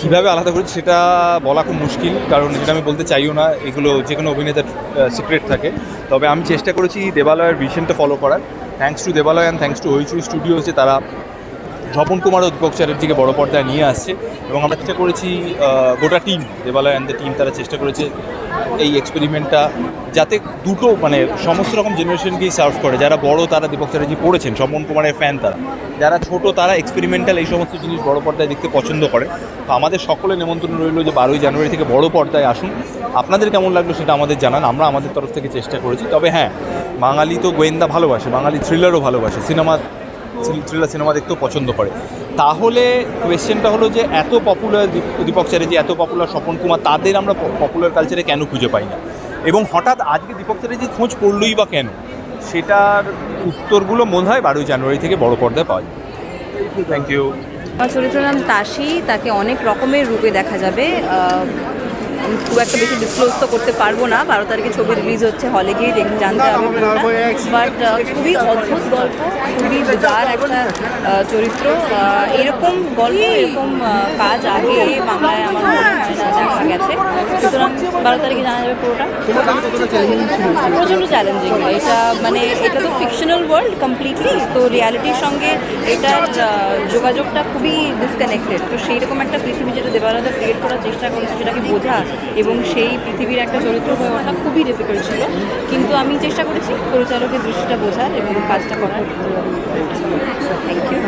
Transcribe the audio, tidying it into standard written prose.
কীভাবে আলাদা করেছি সেটা বলা খুব মুশকিল, কারণ যেটা আমি বলতে চাইও না, এগুলো যে কোনো অভিনেতার সিক্রেট থাকে। তবে আমি চেষ্টা করেছি দেবালয়ের ভিশনটা ফলো করার। Thanks to Debaloy and thanks to Hoichoi studios যে তারা স্বপন কুমার ও দীপক চ্যাটার্জিকে বড় পর্দায় নিয়ে আসছে, এবং আমরা চেষ্টা করেছি গোটা team, Debaloy and the team, তারা চেষ্টা করেছে এই এক্সপেরিমেন্টটা যাতে দুটো মানে সমস্ত রকম জেনারেশনকেই সার্ভ করে। যারা বড় তারা দীপক চ্যাটার্জি পড়েছেন, স্বপন কুমারের ফ্যান তারা, যারা ছোট তারা এক্সপেরিমেন্টাল এই সমস্ত জিনিস বড় পর্দায় দেখতে পছন্দ করে। তো আমাদের সকলের নিমন্ত্রণ রইল যে 12ই জানুয়ারি থেকে বড় পর্দায় আসুন। আপনাদের কেমন লাগলো সেটা আমাদের জানান, আমরা আমাদের তরফ থেকে চেষ্টা করেছি। তবে হ্যাঁ, বাঙালি তো গোয়েন্দা ভালোবাসে, বাঙালি থ্রিলারও ভালোবাসে, থ্রিলার সিনেমা দেখতেও পছন্দ করে। তাহলে কোয়েশ্চেনটা হলো যে এত পপুলার দীপক চ্যাটার্জি, এত পপুলার স্বপন কুমার, তাদের আমরা পপুলার কালচারে কেন খুঁজে পাই না, এবং হঠাৎ আজকে দীপক চ্যাটার্জি খোঁজ পড়লই বা কেন, সেটার উত্তরগুলো মনে হয় 12ই জানুয়ারি থেকে বড় পর্দায় পাওয়া যায়। Thank you. আমার চরিত্রের নাম তাশি, তাকে অনেক রকমের রূপে দেখা যাবে। আমি খুব একটা বেশি ডিসক্লোজ তো করতে পারবো না, 12 তারিখে ছবি রিলিজ হচ্ছে, হলে গিয়ে জানতে হবে। বাট খুবই অদ্ভুত গল্প, খুবই বিজার একটা চরিত্র। এরকম গল্প, এরকম কাজ আগে বাংলায় আমার মনে হয় না দেখা গেছে। সুতরাং 12 তারিখে জানা যাবে পুরোটা। প্রচণ্ড চ্যালেঞ্জিং। এটা তো ফিকশনাল ওয়ার্ল্ড কমপ্লিটলি, তো রিয়ালিটির সঙ্গে এটার যোগাযোগটা খুবই ডিসকানেক্টেড। তো সেই রকম একটা পৃথিবী যেটা দেবালয়দা ক্রিয়েট করার চেষ্টা করেছে, সেটাকে বোঝা এবং সেই পৃথিবীর একটা চরিত্র হয়ে ওঠা খুবই ডিফিকাল্ট ছিল। কিন্তু আমি চেষ্টা করেছি পরিচালকের দৃষ্টিটা বোঝার এবং কাজটা করার। Thank you.